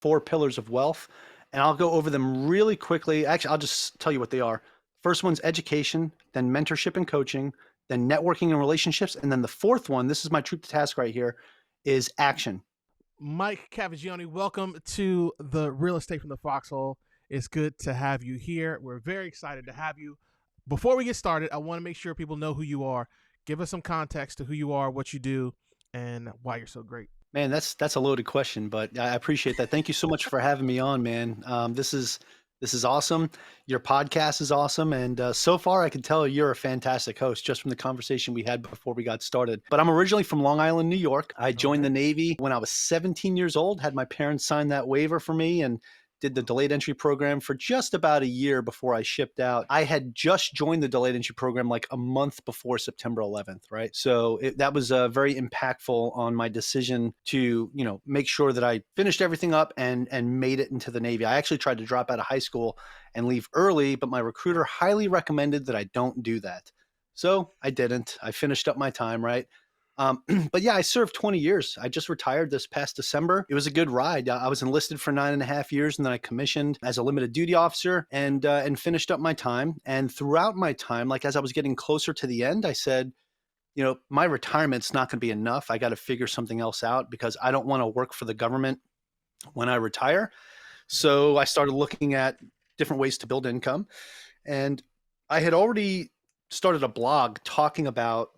four pillars of wealth, and I'll go over them really quickly. Actually, I'll just tell you what they are. First one's education, then mentorship and coaching, then networking and relationships, and then the fourth one, this is my troop to task right here, is action. Mike Cavaggioni, welcome to the Real Estate from the Foxhole. It's good to have you here. We're very excited to have you. Before we get started, I want to make sure people know who you are. Give us some context to who you are, what you do, and why you're so great. Man, that's a loaded question, but I appreciate that. Thank you so much for having me on, man. This is awesome. Your podcast is awesome, and so far I can tell you're a fantastic host just from the conversation we had before we got started. But I'm originally from Long Island, New York. I joined Okay. the Navy when I was 17 years old. Had my parents sign that waiver for me, and did the delayed entry program for just about a year before I shipped out. I had just joined the delayed entry program like a month before September 11th, right? So that was very impactful on my decision to, make sure that I finished everything up and made it into the Navy. I actually tried to drop out of high school and leave early, but my recruiter highly recommended that I don't do that. So I didn't. I finished up my time, right? But yeah, I served 20 years. I just retired this past December. It was a good ride. I was enlisted for 9.5 years, and then I commissioned as a limited duty officer and finished up my time. And throughout my time, like as I was getting closer to the end, I said, my retirement's not going to be enough. I got to figure something else out because I don't want to work for the government when I retire. So I started looking at different ways to build income. And I had already started a blog talking about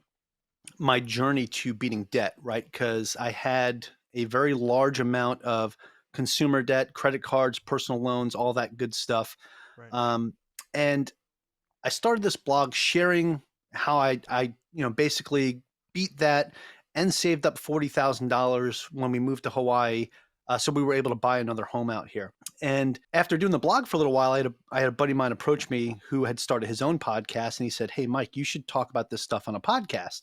my journey to beating debt, right? Because I had a very large amount of consumer debt, credit cards, personal loans, all that good stuff. Right. Um, and I started this blog sharing how I basically beat that and saved up $40,000 when we moved to Hawaii. So we were able to buy another home out here. And after doing the blog for a little while, I had a buddy of mine approach me who had started his own podcast, and he said, "Hey, Mike, you should talk about this stuff on a podcast."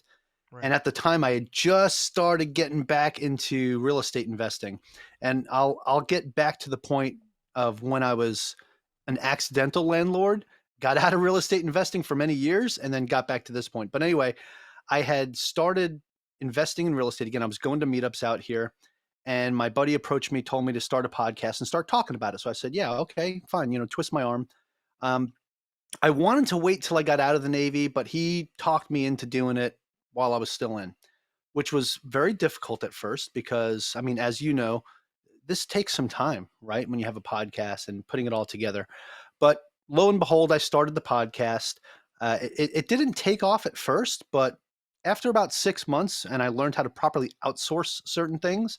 Right. And at the time, I had just started getting back into real estate investing. And I'll get back to the point of when I was an accidental landlord, got out of real estate investing for many years, and then got back to this point. But anyway, I had started investing in real estate again. I was going to meetups out here, and my buddy approached me, told me to start a podcast and start talking about it. So I said, "Yeah, okay, fine." Twist my arm. Um, I wanted to wait till I got out of the Navy, but he talked me into doing it while I was still in, which was very difficult at first because, I mean, as you know, this takes some time, right? When you have a podcast and putting it all together. But lo and behold, I started the podcast. It didn't take off at first, but after about 6 months, and I learned how to properly outsource certain things,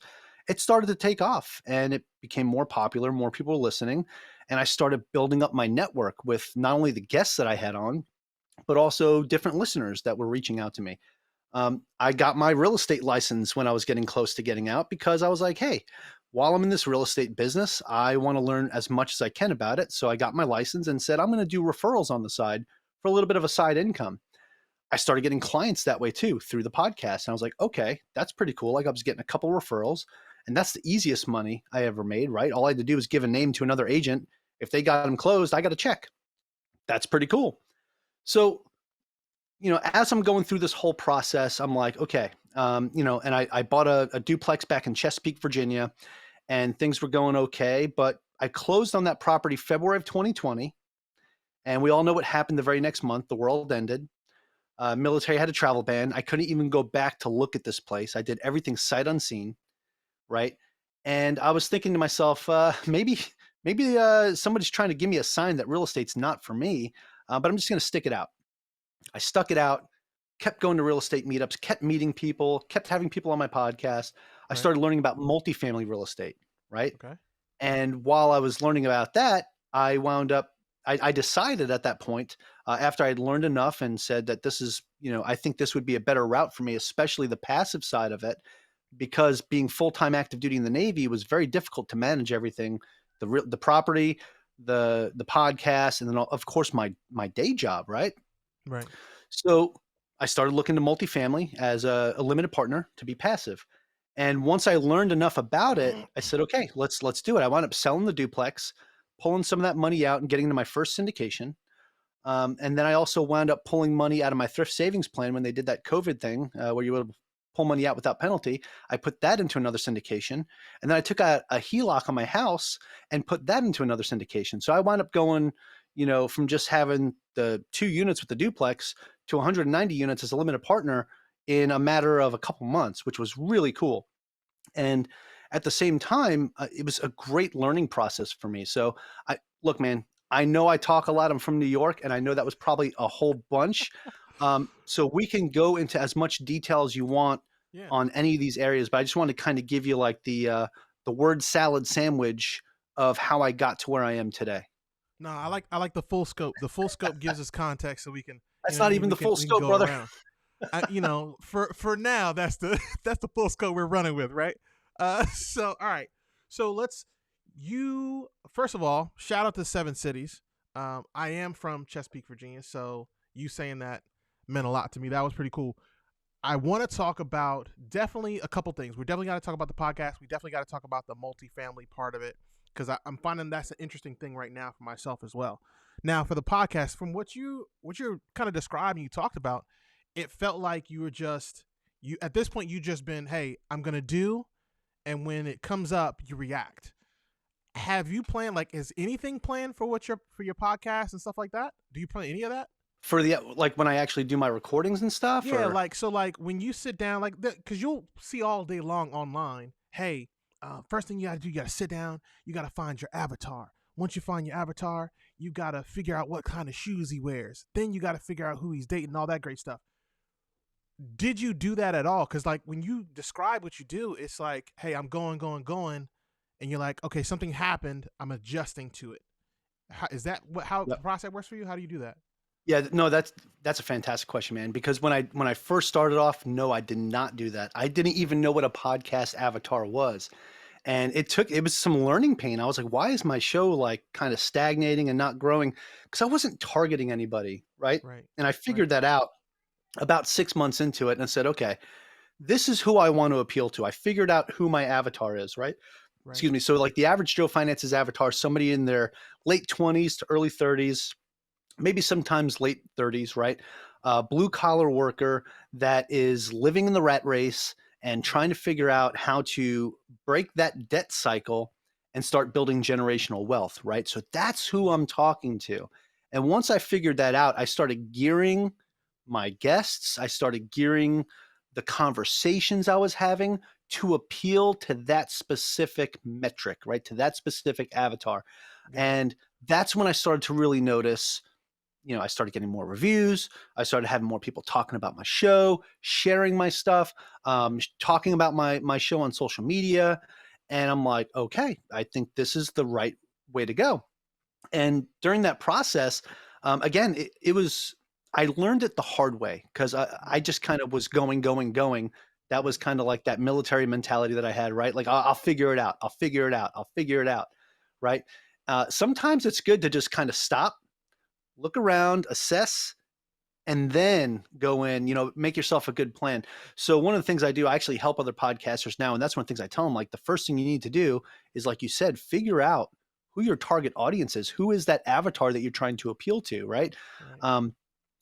it started to take off and it became more popular, more people were listening. And I started building up my network with not only the guests that I had on, but also different listeners that were reaching out to me. I got my real estate license when I was getting close to getting out because I was like, hey, while I'm in this real estate business, I want to learn as much as I can about it. So I got my license and said, I'm going to do referrals on the side for a little bit of a side income. I started getting clients that way too through the podcast. And I was like, okay, that's pretty cool. Like I was getting a couple referrals, and that's the easiest money I ever made, right? All I had to do was give a name to another agent. If they got them closed, I got a check. That's pretty cool. So as I'm going through this whole process, I'm like, okay, and I bought a duplex back in Chesapeake, Virginia, and things were going okay. But I closed on that property February of 2020. And we all know what happened the very next month. The world ended. Military had a travel ban. I couldn't even go back to look at this place. I did everything sight unseen, right? And I was thinking to myself, maybe somebody's trying to give me a sign that real estate's not for me, but I'm just going to stick it out. I stuck it out, kept going to real estate meetups, kept meeting people, kept having people on my podcast. I Right. started learning about multifamily real estate, right? Okay. And while I was learning about that, I wound up, I decided at that point, after I had learned enough and said that this is, I think this would be a better route for me, especially the passive side of it, because being full-time active duty in the Navy was very difficult to manage everything, the property, the podcast, and then of course my day job, right? Right. So I started looking to multifamily as a limited partner to be passive. And once I learned enough about it, I said, okay, let's do it. I wound up selling the duplex, pulling some of that money out and getting into my first syndication. And then I also wound up pulling money out of my thrift savings plan when they did that COVID thing where you were pull money out without penalty. I put that into another syndication. And then I took a HELOC on my house and put that into another syndication. So I wound up going, from just having the 2 units with the duplex to 190 units as a limited partner in a matter of a couple months, which was really cool. And at the same time, it was a great learning process for me. So I look, man, I know I talk a lot. I'm from New York, and I know that was probably a whole bunch. So we can go into as much detail as you want Yeah. on any of these areas, but I just want to kind of give you like the word salad sandwich of how I got to where I am today. No, I like the full scope. The full scope gives us context, so we can, you That's know what I not mean. even We the can full we can scope, go brother. around. For now, that's the that's the full scope we're running with, right? So all right. So let's you first of all shout out to Seven Cities. I am from Chesapeake, Virginia, so you saying that meant a lot to me. That was pretty cool. I want to talk about definitely a couple things. We definitely got to talk about the podcast. We definitely got to talk about the multifamily part of it because I'm finding that's an interesting thing right now for myself as well. Now, for the podcast, from what you're kind of describing, you talked about, it felt like you were just you at this point you just been, hey, I'm gonna do, and when it comes up, you react. Have you planned like is anything planned for your podcast and stuff like that? Do you plan any of that? For the like when I actually do my recordings and stuff, Yeah, or like so, like when you sit down, like because you'll see all day long online. Hey, first thing you got to do, you got to sit down. You got to find your avatar. Once you find your avatar, you got to figure out what kind of shoes he wears. Then you got to figure out who he's dating, all that great stuff. Did you do that at all? Because like when you describe what you do, it's like, hey, I'm going, going, going, and you're like, okay, something happened. I'm adjusting to it. Is that how the process works for you? How do you do that? Yeah, no, that's a fantastic question, man. Because when I first started off, no, I did not do that. I didn't even know what a podcast avatar was. And it was some learning pain. I was like, why is my show like kind of stagnating and not growing? Because I wasn't targeting anybody, right? Right, And I right, figured that out about 6 months into it, and I said, okay, this is who I want to appeal to. I figured out who my avatar is, right? right, Excuse me. So like the average Joe Finance's avatar, somebody in their late 20s to early 30s, maybe sometimes late 30s, right? Blue collar worker that is living in the rat race and trying to figure out how to break that debt cycle and start building generational wealth, right? So that's who I'm talking to. And once I figured that out, I started gearing my guests, I started gearing the conversations I was having to appeal to that specific metric, right? To that specific avatar. got it. And that's when I started to really notice, I started getting more reviews. I started having more people talking about my show, sharing my stuff, talking about my show on social media. And I'm like, okay, I think this is the right way to go. And during that process, again, it was, I learned it the hard way because I Mm-hmm. just kind of was going, going, going. That Right, was kind of like that military mentality that I had, right? Like, I'll figure it out. I'll figure it out. I'll figure it out. Right. Sometimes it's good to just kind of stop, look around, assess, and then go in, make yourself a good plan. So one of the things I do, I actually help other podcasters now. And that's one of the things I tell them, like the first thing you need to do is, like you said, figure out who your target audience is. Who is that avatar that you're trying to appeal to, right? right, Um,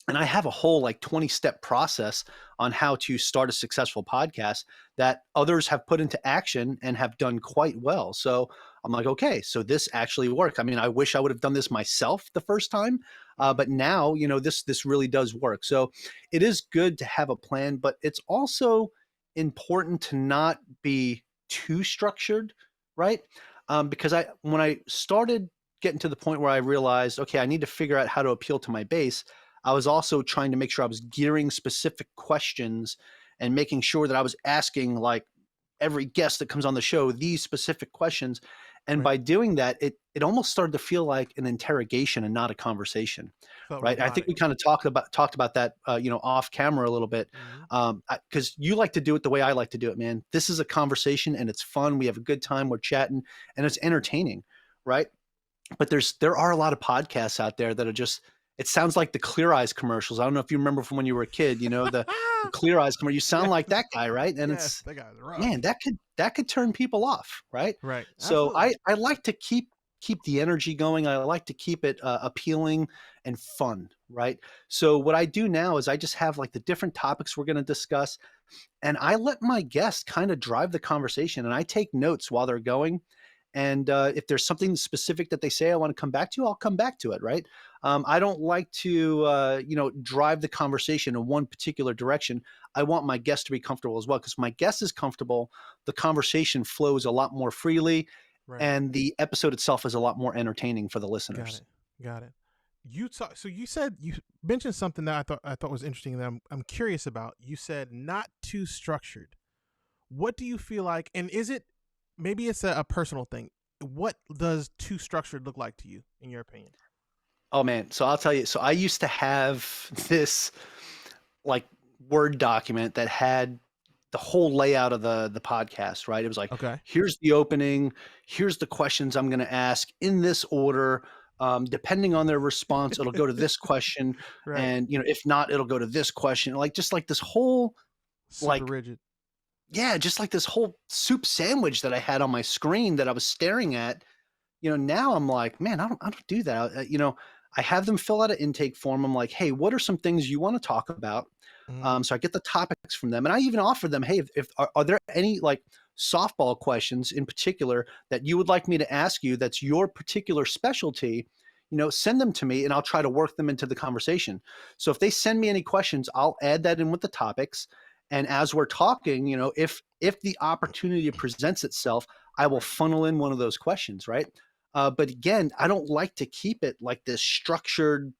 and I have a whole like 20-step process on how to start a successful podcast that others have put into action and have done quite well. So I'm like, okay, so this actually worked. I mean, I wish I would have done this myself the first time, right, but now this really does work. So it is good to have a plan, but it's also important to not be too structured, right? Because when I started getting to the point where I realized, okay, I need to figure out how to appeal to my base, I was also trying to make sure I was gearing specific questions and making sure that I was asking like every guest that comes on the show these specific questions. And right. by doing that, it almost started to feel like an interrogation and not a conversation, Felt right? I think robotic. we kind of talked about that, off camera a little bit, Mm-hmm. because you like to do it the way I like to do it, man. This is a conversation and it's fun. We have a good time. We're chatting and it's entertaining, right? But there are a lot of podcasts out there that are just, it sounds like the Clear Eyes commercials. I don't know if you remember from when you were a kid, the Clear Eyes commercial. You sound like Yes, that guy, right? And yes, it's, that guy's rough. man, that could turn people off, right? Right, So absolutely. I like to keep the energy going. I like to keep it appealing and fun, right? So what I do now is I just have like the different topics we're going to discuss. and I let my guests kind of drive the conversation, and I take notes while they're going. And if there's something specific that they say I want to come back to, I'll come back to it. Right. I don't like to, drive the conversation in one particular direction. I want my guest to be comfortable as well, because my guest is comfortable. The conversation flows a lot more freely, Right. and the episode itself is a lot more entertaining for the Got listeners. it. Got it. So you said you mentioned something that I thought was interesting that I'm curious about. You said not too structured. What do you feel like, and is it, maybe it's a personal thing? What does too structured look like to you, in your opinion? Oh man, so I'll tell you. So I used to have this like Word document that had the whole layout of the podcast, right? It was like, Okay. here's the opening, here's the questions I'm going to ask in this order. Depending on their response, it'll go to this question, Right. and if not, it'll go to this question. Like just like this whole Super like rigid. yeah, just like this whole soup sandwich that I had on my screen that I was staring at. Now I'm like, man, I don't do that. I have them fill out an intake form. I'm like, hey, what are some things you want to talk about? Mm-hmm. So I get the topics from them, and I even offer them, hey, if are there any like softball questions in particular that you would like me to ask you that's your particular specialty? Send them to me, and I'll try to work them into the conversation. So if they send me any questions, I'll add that in with the topics. And as we're talking, if the opportunity presents itself, I will Right. funnel in one of those questions, right? But again, I don't like to keep it like this structured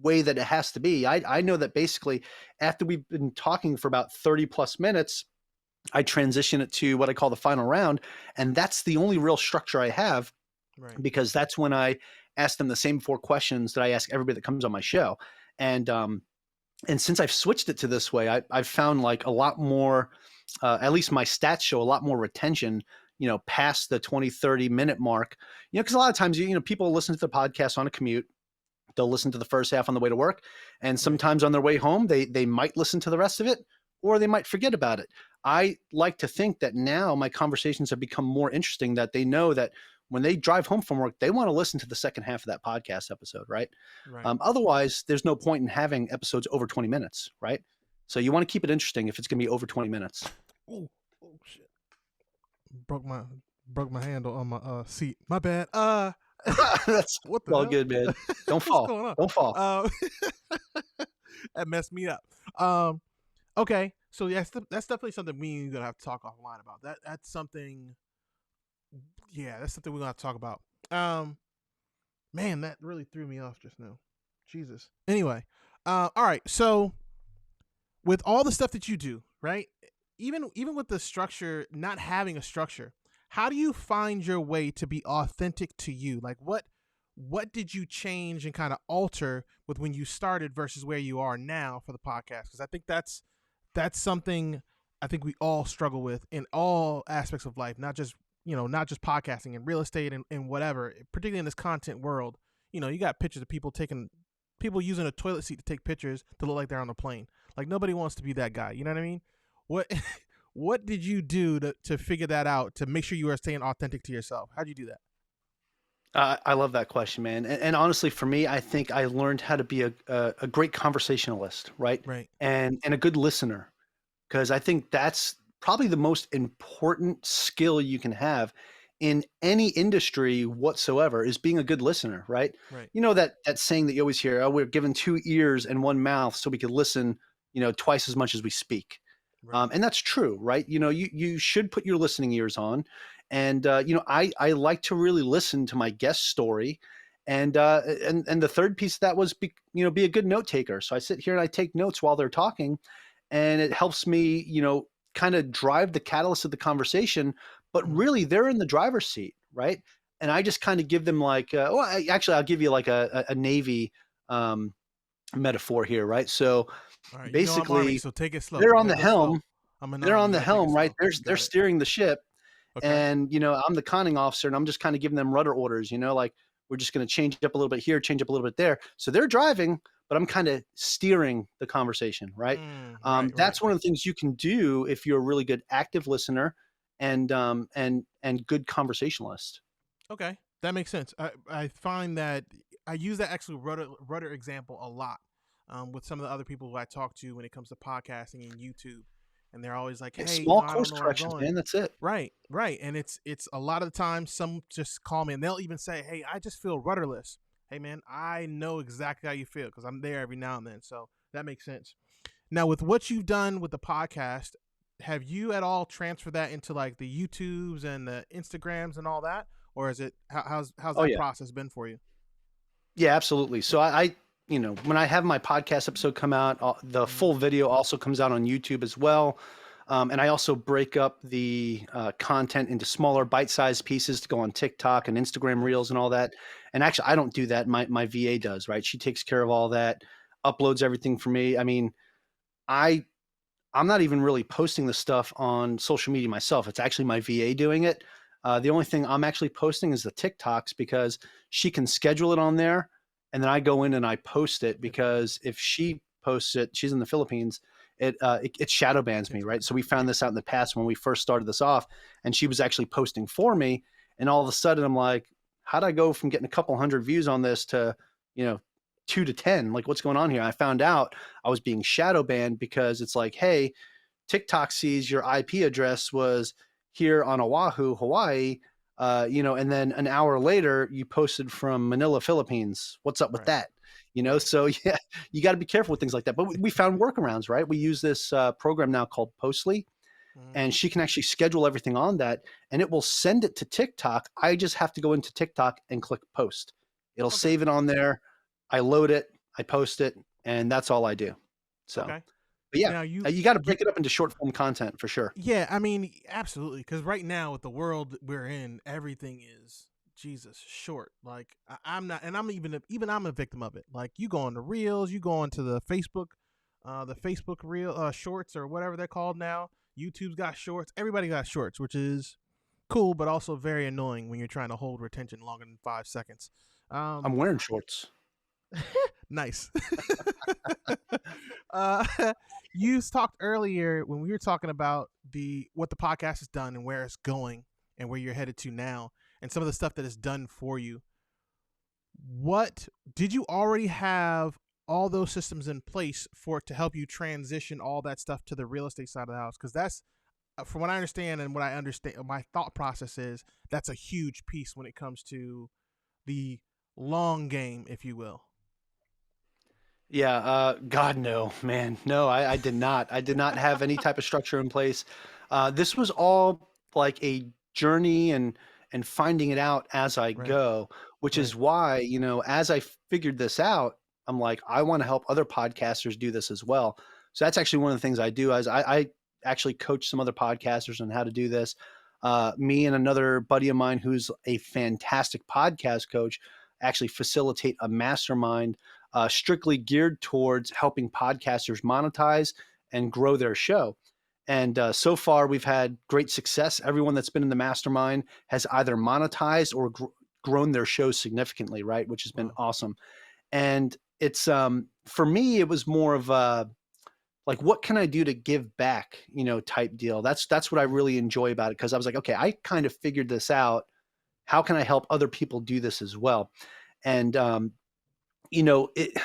way that it has to be. I know that basically after we've been talking for about 30 plus minutes, I transition it to what I call the final round. And that's the only real structure I have, Right. because that's when I ask them the same four questions that I ask everybody that comes on my show. And since I've switched it to this way, I've found like a lot more, at least my stats show a lot more retention, past the 20, 30-minute mark, because a lot of times, people listen to the podcast on a commute. They'll listen to the first half on the way to work, and Right. sometimes on their way home, they might listen to the rest of it, or they might forget about it. I like to think that now my conversations have become more interesting, that they know that when they drive home from work, they want to listen to the second half of that podcast episode, right? Right. Otherwise, there's no point in having episodes over 20 minutes, right? So you want to keep it interesting if it's going to be over 20 minutes. Oh, oh shit! Broke my broke my handle on my seat. My bad. That's What the all hell? good, man. Don't What's fall. going Don't fall. on? That messed me up. Um, okay, so that's definitely something we are gonna have to talk offline about. That's something. Yeah, that's something we're gonna have to talk about. Um, man, that really threw me off just now. Jesus. Anyway, all right. So with all the stuff that you do, right? Even with the structure, not having a structure, how do you find your way to be authentic to you? Like what did you change and kind of alter with when you started versus where you are now for the podcast? Because I think that's something I think we all struggle with in all aspects of life, not just podcasting and real estate and whatever, particularly in this content world. You got pictures of people using a toilet seat to take pictures to look like they're on a plane. Like nobody wants to be that guy. You know what I mean? What what did you do to figure that out, to make sure you are staying authentic to yourself? How'd you do that? I love that question, man. And honestly, for me, I think I learned how to be a great conversationalist, right? Right. And a good listener, because I think that's probably the most important skill you can have in any industry whatsoever, is being a good listener, right? Right. That saying that you always hear, oh, we're given two ears and one mouth so we could listen, twice as much as we speak. Right. And that's true, right? You should put your listening ears on, and I like to really listen to my guest story, and the third piece of that was be a good note taker. So I sit here and I take notes while they're talking, and it helps me kind of drive the catalyst of the conversation. But Mhm. really, they're in the driver's seat, right? And I just kind of give them like, actually, I'll give you like a Navy um, metaphor here, right? So All right. I'm Army, basically, so take it slow. they're You on gotta the go slow. helm I'm an they're Army. on You the gotta take it helm, right? slow. They're Got it. steering the ship, Okay. and I'm the conning officer, and I'm just kind of giving them rudder orders. Like we're just going to change up a little bit here, change up a little bit there. So they're driving, but I'm kind of steering the conversation, right? Right. Right. That's one of the things you can do if you're a really good active listener and good conversationalist. Okay, that makes sense. I find that I use that actually rudder example a lot with some of the other people who I talk to when it comes to podcasting and YouTube. and they're always like, Yeah, hey, small I don't course know where I'm corrections, going. man. That's it. Right, right. And it's a lot of the time some just call me and they'll even say, hey, I just feel rudderless. Hey man, I know exactly how you feel because I'm there every now and then. So that makes sense. Now, with what you've done with the podcast, have you at all transferred that into like the YouTubes and the Instagrams and all that, or is it how's Oh that yeah. process been for you? Yeah, absolutely. So when I have my podcast episode come out, the Mm, full video also comes out on YouTube as well. And I also break up the content into smaller bite-sized pieces to go on TikTok and Instagram Reels nice. and all that. And actually, I don't do that. My VA does, right? She takes care of all that, uploads everything for me. I mean, I I'm not even really posting the stuff on social media myself. It's actually my VA doing it. The only thing I'm actually posting is the TikToks because she can schedule it on there, and then I go in and I post it Good for you. because if she posts it, she's in the Philippines. It shadow bans me, Kicks right? back. So we found this out in the past when we first started this off, and she was actually posting for me, and all of a sudden I'm like, how'd I go from getting a couple hundred views on this to, you know, 2 to 10? Like, what's going on here? I found out I was being shadow banned because it's like, hey, TikTok sees your IP address was here on Oahu, Hawaii, and then an hour later you posted from Manila, Philippines. What's up with Right, that? right. So yeah, you got to be careful with things like that. But we found workarounds, right? We use this program now called Postly, Mm, and she can actually schedule everything on that, and it will send it to TikTok. I just have to go into TikTok and click post. It'll okay, save it on there. I load it, I post it, and that's all I do. So, okay. but yeah, Now you got to you break it up into short form content for sure. yeah, I mean, absolutely. Because right now, with the world we're in, everything is Jesus short. Like I'm not, and I'm even I'm a victim of it. Like you go on the reels, you go on to the Facebook reel shorts or whatever they're called now. YouTube's got shorts. Everybody got shorts, which is cool, but also very annoying when you're trying to hold retention longer than 5 seconds. I'm Um, wearing shorts. nice. uh, you talked earlier when we were talking about the what the podcast has done and where it's going and where you're headed to now, and some of the stuff that it's done for you. What did you already have all those systems in place for it to help you transition all that stuff to the real estate side of the house? Because that's from what I understand and what I understand, my thought process is that's a huge piece when it comes to the long game, if you will. Yeah, God, no, man. No, I did not. I did not have any type of structure in place. This was all like a journey and finding it out as I Right, go, which right. is why, as I figured this out, I'm like, I want to help other podcasters do this as well. So that's actually one of the things I do. As I actually coach some other podcasters on how to do this. Me and another buddy of mine who's a fantastic podcast coach actually facilitate a mastermind strictly geared towards helping podcasters monetize and grow their show. And so far, we've had great success. Everyone that's been in the mastermind has either monetized or grown their shows significantly, right? Which has been Wow. awesome. And it's for me, it was more of a like, what can I do to give back, type deal. That's what I Mm, really enjoy about it because I was like, okay, I kind of figured this out. How can I help other people do this as well? And it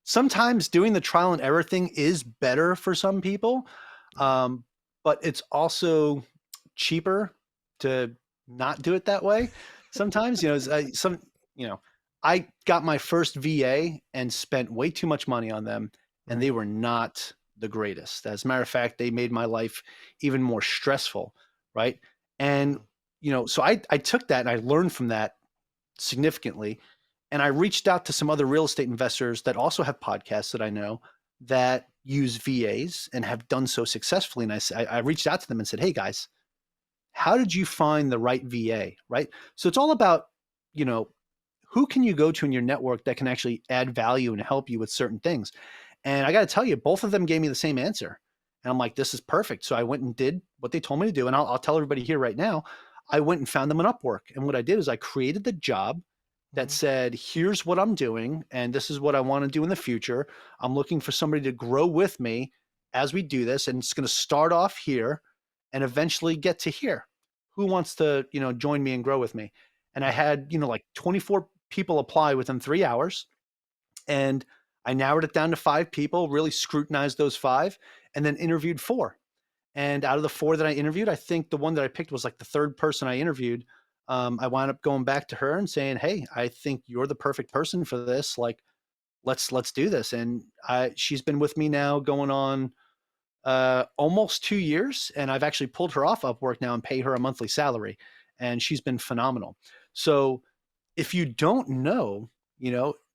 sometimes doing the trial and error thing is better for some people, right. um, but it's also cheaper to not do it that way. Sometimes, I got my first VA and spent way too much money on them, and Right. they were not the greatest. As a matter of fact, they made my life even more stressful, right? And Mm, so I took that and I learned from that significantly. And I reached out to some other real estate investors that also have podcasts that I know that use VAs and have done so successfully. And I reached out to them and said, hey guys, how did you find the right VA? Right. So it's all about, you know, who can you go to in your network that can actually add value and help you with certain things? And I got to tell you, both of them gave me the same answer. And I'm like, this is perfect. So I went and did what they told me to do. And I'll tell everybody here right now, I went and found them an Upwork. And what I did is I created the job that mm, said, here's what I'm doing, and this is what I want to do in the future. I'm looking for somebody to grow with me as we do this. And it's going to start off here and eventually get to here. Who wants to, join me and grow with me? And I right. had, like 24 people apply within 3 hours. And I narrowed it down to 5 people, really scrutinized those 5, and then interviewed 4. And out of the 4 that I interviewed, I think the one that I picked was like the 3rd person I interviewed. I wound up going back to her and saying, "Hey, I think you're the perfect person for this. Like, let's do this." And she's been with me now going on almost 2 years, and I've actually pulled her off Upwork now and pay her a monthly salary, and she's been phenomenal. So if you don't know,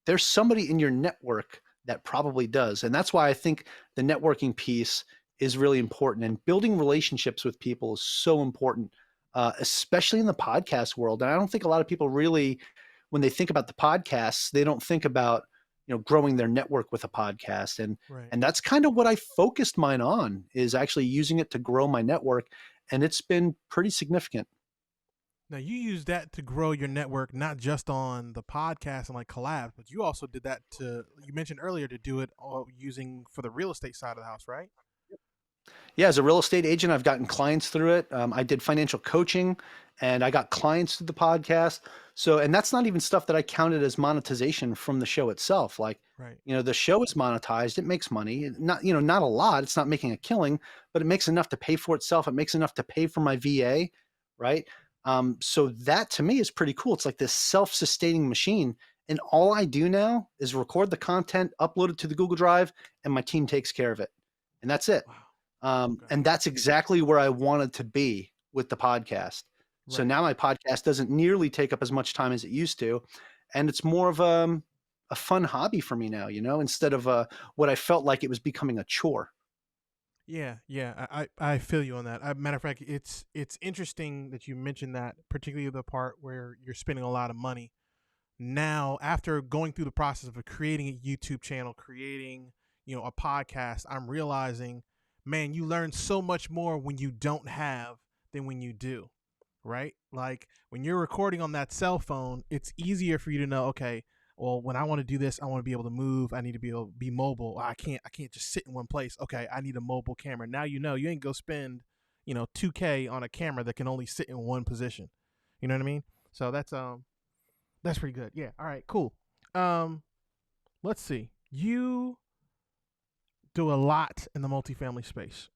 there's somebody in your network that probably does. And that's why I think the networking piece is really important. And building relationships with people is so important, especially in the podcast world. And I don't think a lot of people really, when they think about the podcasts, they don't think about growing their network with a podcast. and Right. and that's kind of what I focused mine on, is actually using it to grow my network, and it's been pretty significant. Now you use that to grow your network, not just on the podcast and like collabs, but you also did that to, you mentioned earlier, to do it all using for the real estate side of the house, right? Yeah, as a real estate agent, I've gotten clients through it. I did financial coaching, and I got clients through the podcast. So, and that's not even stuff that I counted as monetization from the show itself. Like, Right. the show is monetized; it makes money. Not, not a lot. It's not making a killing, but it makes enough to pay for itself. It makes enough to pay for my VA, right? So that to me is pretty cool. It's like this self-sustaining machine, and all I do now is record the content, upload it to the Google Drive, and my team takes care of it, and that's it. Wow. Okay. And that's exactly where I wanted to be with the podcast. So Right. now my podcast doesn't nearly take up as much time as it used to, and it's more of a fun hobby for me now. Instead of what I felt like it was becoming a chore. Yeah, yeah, I feel you on that. Matter of fact, it's interesting that you mentioned that, particularly the part where you're spending a lot of money. Now, after going through the process of creating a YouTube channel, creating, a podcast, I'm realizing, man, you learn so much more when you don't have than when you do, right? Like when you're recording on that cell phone, it's easier for you to know, okay, well, when I want to do this, I want to be able to move. I need to be able to be mobile. I can't just sit in one place. Okay, I need a mobile camera. Now you ain't go spend, 2K on a camera that can only sit in one position. You know what I mean? So that's pretty good. Yeah. All right. Cool. Um, let's see. You do a lot in the multifamily space,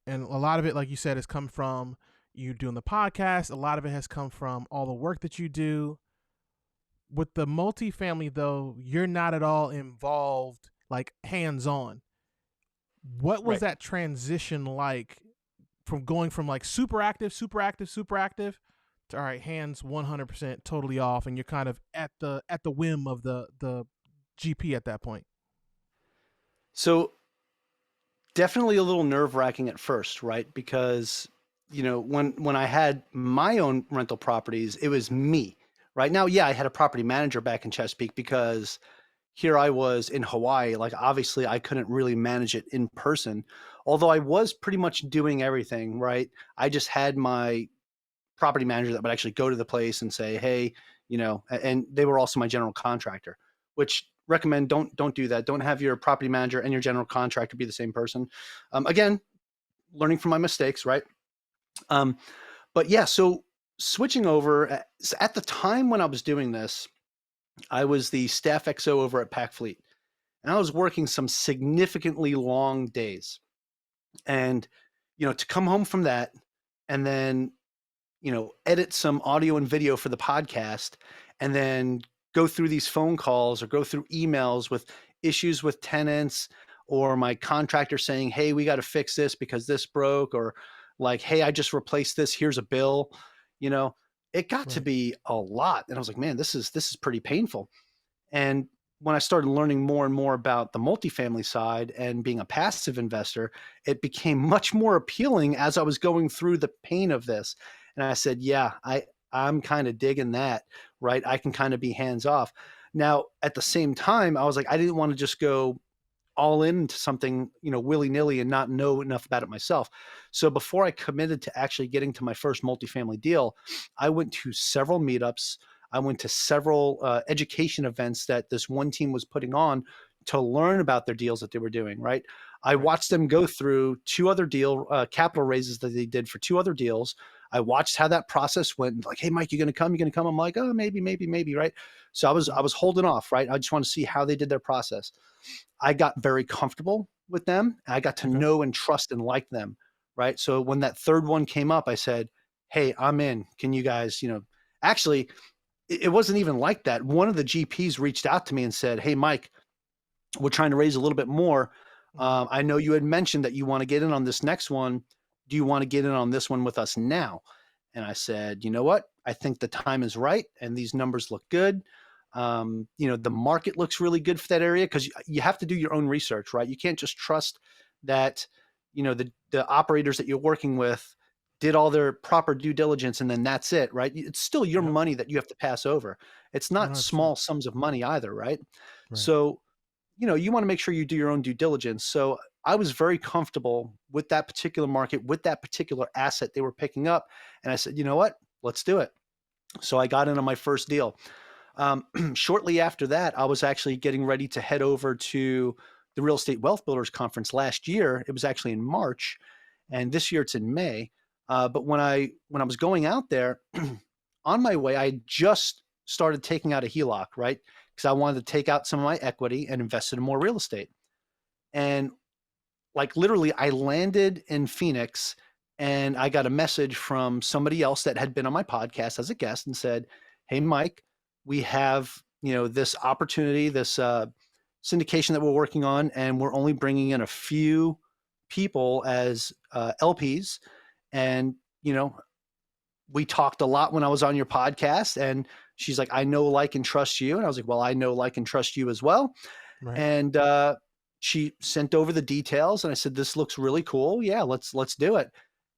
and a lot of it, like you said, has come from you doing the podcast. A lot of it has come from all the work that you do. With the multifamily, though, you're not at all involved, like hands on. What was Right. that transition like from going from like super active, super active, super active to, all right, hands 100% totally off, and you're kind of at the whim of the GP at that point? So definitely a little nerve wracking at first, right? Because when I had my own rental properties, it was me. Right now, yeah, I had a property manager back in Chesapeake because here I was in Hawaii. Like, obviously, I couldn't really manage it in person, although I was pretty much doing everything, right? I just had my property manager that would actually go to the place and say, "Hey," and they were also my general contractor, which recommend don't do that. Don't have your property manager and your general contractor be the same person. Again, learning from my mistakes, right? Um, but yeah, so switching over at the time when I was doing this, I was the staff XO over at Pack Fleet, and I was working some significantly long days. And to come home from that and then edit some audio and video for the podcast, and then go through these phone calls or go through emails with issues with tenants, or my contractor saying, "Hey, we got to fix this because this broke," or like, "Hey, I just replaced this. Here's a bill." You know, it got to Right. be a lot. And I was like, man, this is pretty painful. And when I started learning more and more about the multifamily side and being a passive investor, it became much more appealing as I was going through the pain of this. And I said, yeah, I'm kind of digging that, right? I can kind of be hands off. Now, at the same time, I was like, I didn't want to just go all into something, willy nilly and not know enough about it myself. So before I committed to actually getting to my first multifamily deal, I went to several meetups. I went to several education events that this one team was putting on to learn about their deals that they were doing. Right. I Right. watched them go through two other capital raises that they did for two other deals. I watched how that process went. Like, hey, Mike, you gonna come? You gonna come? I'm like, oh, maybe, maybe, maybe. Right. So I was Mm-hmm. I was holding off. Right. I just want to see how they did their process. I got very comfortable with them. I got to Okay. know and trust and like them, right? So when that third one came up, I said, hey, I'm in. Can you guys, actually, it wasn't even like that. One of the GPs reached out to me and said, hey, Mike, we're trying to raise a little bit more. Mhm. I know you had mentioned that you want to get in on this next one. Do you want to get in on this one with us now? And I said, you know what? I think the time is right and these numbers look good. The market looks really good for that area because you have to do your own research, right? You can't just trust that, the operators that you're working with did all their proper due diligence and then that's it, right? It's still your Yep. money that you have to pass over. It's not 100%. small sums of money either, right? Right. So, you want to make sure you do your own due diligence. So I was very comfortable with that particular market, with that particular asset they were picking up. And I said, you know what? Let's do it. So I got into my first deal. Shortly after that, I was actually getting ready to head over to the Real Estate Wealth Builders Conference last year. It was actually in March, and this year it's in May. But when I was going out there, on my way, I just started taking out a HELOC, right? Because I wanted to take out some of my equity and invest in more real estate. And like literally, I landed in Phoenix and I got a message from somebody else that had been on my podcast as a guest and said, hey, Mike, we have, this opportunity, this syndication that we're working on, and we're only bringing in a few people as LPs. And, we talked a lot when I was on your podcast. And she's like, I know, like, and trust you. And I was like, well, I know, like, and trust you as well. Right. And she sent over the details, and I said, "This looks really cool. Yeah, let's do it."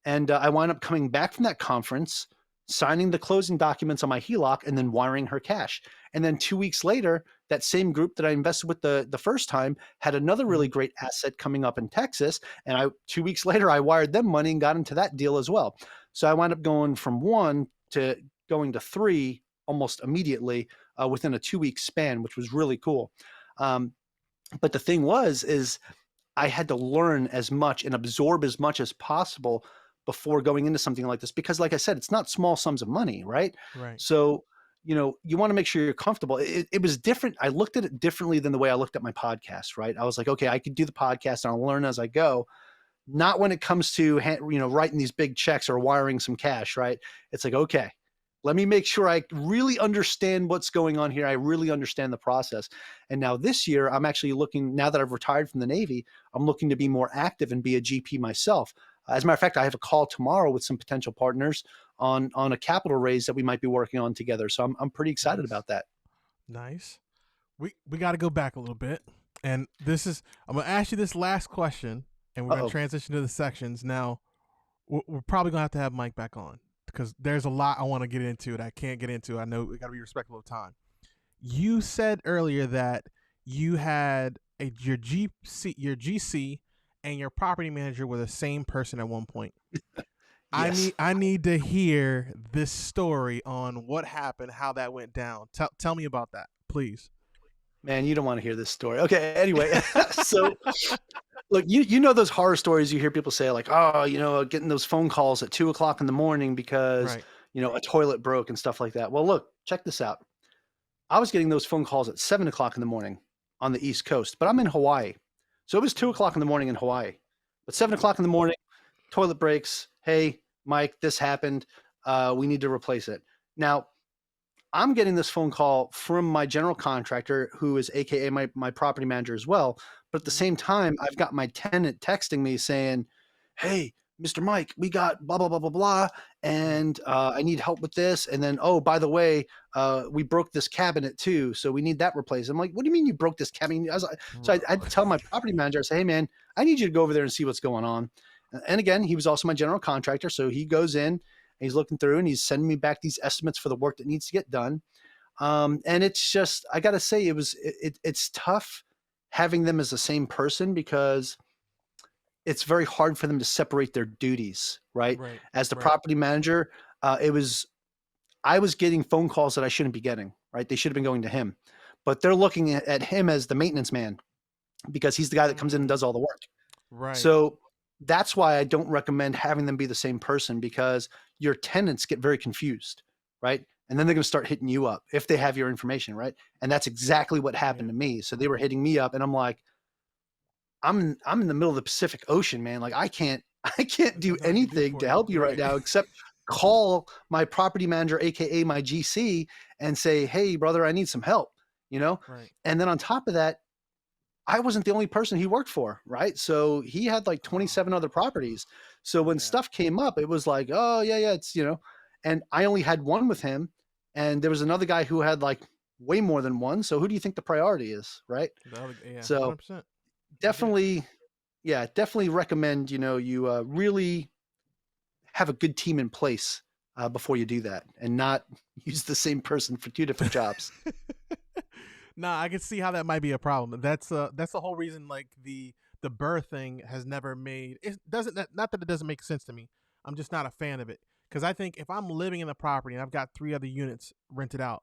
And I wound up coming back from that conference, signing the closing documents on my HELOC, and then wiring her cash. And then 2 weeks later, that same group that I invested with the first time had another really Mhm. great asset coming up in Texas. And 2 weeks later, I wired them money and got into that deal as well. So I wound up going from one to going to three almost immediately within a 2 week span, which was really cool. Um, but the thing is I had to learn as much and absorb as much as possible before going into something like this because like I said, it's not small sums of money, right? Right. So, you want to make sure you're comfortable. It was different. I looked at it differently than the way I looked at my podcast, right? I was like, okay, I could do the podcast and I'll learn as I go. Not when it comes to writing these big checks or wiring some cash, right? It's like, okay, let me make sure I really understand what's going on here. I really understand the process. And now this year, I'm actually looking, now that I've retired from the Navy, I'm looking to be more active and be a GP myself. As a matter of fact, I have a call tomorrow with some potential partners on a capital raise that we might be working on together. So I'm pretty excited Nice. about that. Nice. We got to go back a little bit. And this is I'm going to ask you this last question and we're going to Uh-oh. transition to the sections. Now, we're probably going to have Mike back on because there's a lot I want to get into that I can't get into. I know we got to be respectful of time. You said earlier that you had your GC and your property manager were the same person at one point. Yes. I need to hear this story on what happened, how that went down. Tell me about that, please. Man, you don't want to hear this story. Okay, anyway. So look, you know those horror stories you hear people say like, oh, getting those phone calls at 2 o'clock in the morning because Right. a toilet broke and stuff like that. Well, look, check this out. I was getting those phone calls at 7 o'clock in the morning on the East Coast, but I'm in Hawaii, so it was 2 o'clock in the morning in Hawaii. But 7 o'clock in the morning, toilet breaks. Hey, Mike, this happened. We need to replace it. Now, I'm getting this phone call from my general contractor, who is AKA my property manager as well. But at the Mhm. same time, I've got my tenant texting me saying, hey, Mr. Mike, we got blah, blah, blah, blah, blah. Right. And I need help with this. And then, oh, by the way, we broke this cabinet too. So we need that replaced. I'm like, what do you mean you broke this cabinet? I was like, so I Bro. tell my property manager, I say, hey, man, I need you to go over there and see what's going on. And again, he was also my general contractor. So he goes in, he's looking through and he's sending me back these estimates for the work that needs to get done. And it's just, I got to say, it's tough having them as the same person because it's very hard for them to separate their duties, right? Right. As the Right. property manager, I was getting phone calls that I shouldn't be getting, right? They should have been going to him, but they're looking at him as the maintenance man because he's the guy that comes in and Mm, does all the work. right. So that's why I don't recommend having them be the same person because your tenants get very confused, right? And then they're going to start hitting you up if they have your information, right? And that's exactly what happened Yeah. to me. So they were hitting me up and I'm like, I'm in the middle of the Pacific Ocean, man. Like I can't I can't There's do nothing I can do anything for to you. help you right Right. now except call my property manager, aka my GC, and say, "Hey, brother, I need some help." You know, Right. and then on top of that, I wasn't the only person he worked for, right? So he had like Oh, 27 other properties. So when yeah. stuff came up, it was like, oh yeah, yeah, it's and I only had one with him, and there was another guy who had like way more than one. So who do you think the priority is, right? The other, yeah, So 100%. I get it. definitely, yeah, definitely recommend you really have a good team in place before you do that, and not use the same person for two different jobs. Nah, I can see how that might be a problem. That's the whole reason like the burr thing has never made it doesn't not that it doesn't make sense to me. I'm just not a fan of it because I think if I'm living in the property and I've got 3 other units rented out,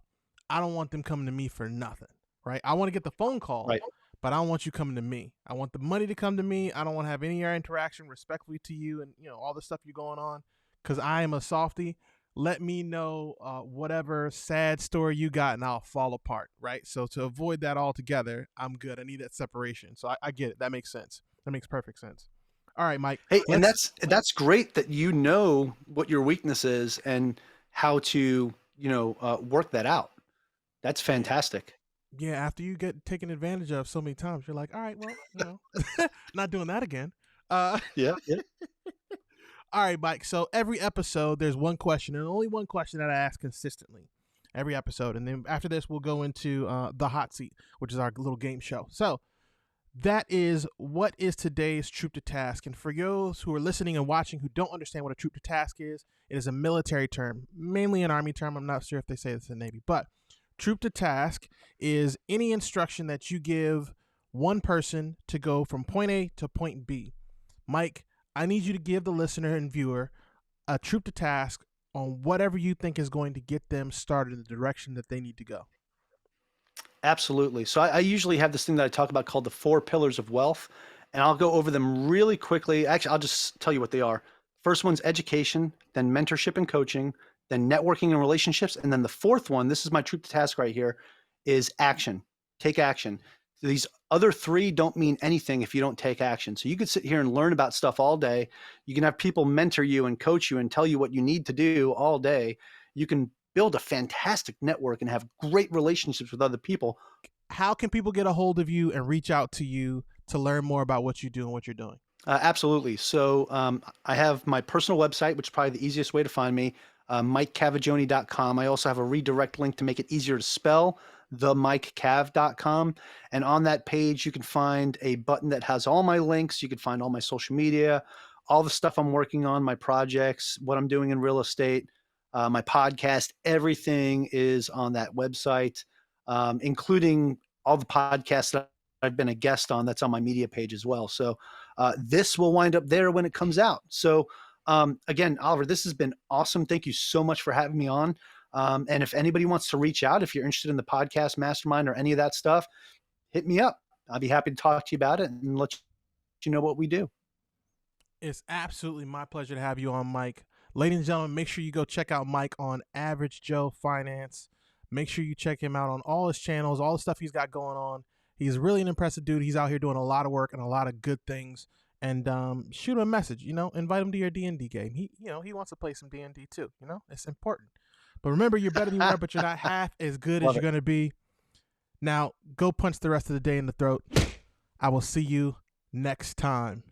I don't want them coming to me for nothing, right? I want to get the phone call, Right. but I don't want you coming to me. I want the money to come to me. I don't want to have any interaction respectfully to you and all the stuff you're going on because I am a softie. Let me know whatever sad story you got and I'll fall apart, right? So to avoid that altogether, I'm good. I need that separation. So I get it. That makes sense. That makes perfect sense. All right, Mike. Hey, and Let's that's great that you know what your weakness is and how to work that out. That's yeah. fantastic. Yeah, after you get taken advantage of so many times, you're like, all right, well, not doing that again. Uh Yeah, yeah. all right, Mike. So every episode there's one question and only one question that I ask consistently. Every episode. And then after this we'll go into the hot seat, which is our little game show. So that is what is today's troop to task. And for those who are listening and watching who don't understand what a troop to task is, it is a military term, mainly an army term. I'm not sure if they say this in the Navy, but troop to task is any instruction that you give one person to go from point A to point B. Mike, I need you to give the listener and viewer a troop to task on whatever you think is going to get them started in the direction that they need to go. Absolutely. So I usually have this thing that I talk about called the 4 pillars of wealth, and I'll go over them really quickly. Actually, I'll just tell you what they are. First one's education, then mentorship and coaching, then networking and relationships, and then the fourth one, this is my troop to task right here, is action. Take action. These other three don't mean anything if you don't take action. So you could sit here and learn about stuff all day. You can have people mentor you and coach you and tell you what you need to do all day. You can build a fantastic network and have great relationships with other people. How can people get a hold of you and reach out to you to learn more about what you do and what you're doing? Absolutely. So I have my personal website, which is probably the easiest way to find me, MikeCavaggioni.com. I also have a redirect link to make it easier to spell, themikecav.com. And on that page, you can find a button that has all my links. You can find all my social media, all the stuff I'm working on, my projects, what I'm doing in real estate, my podcast. Everything is on that website, including all the podcasts that I've been a guest on. That's on my media page as well. So this will wind up there when it comes out. So again, Oliver, this has been awesome. Thank you so much for having me on. And if anybody wants to reach out, if you're interested in the podcast mastermind or any of that stuff, hit me up. I'll be happy to talk to you about it and let you know what we do. It's absolutely my pleasure to have you on, Mike. Ladies and gentlemen, make sure you go check out Mike on Average Joe Finance. Make sure you check him out on all his channels, all the stuff he's got going on. He's really an impressive dude. He's out here doing a lot of work and a lot of good things. And shoot him a message. Invite him to your D&D game. He wants to play some D&D too. It's important. But remember, you're better than you are, but you're not half as good as Love you're it. gonna be. Now, go punch the rest of the day in the throat. I will see you next time.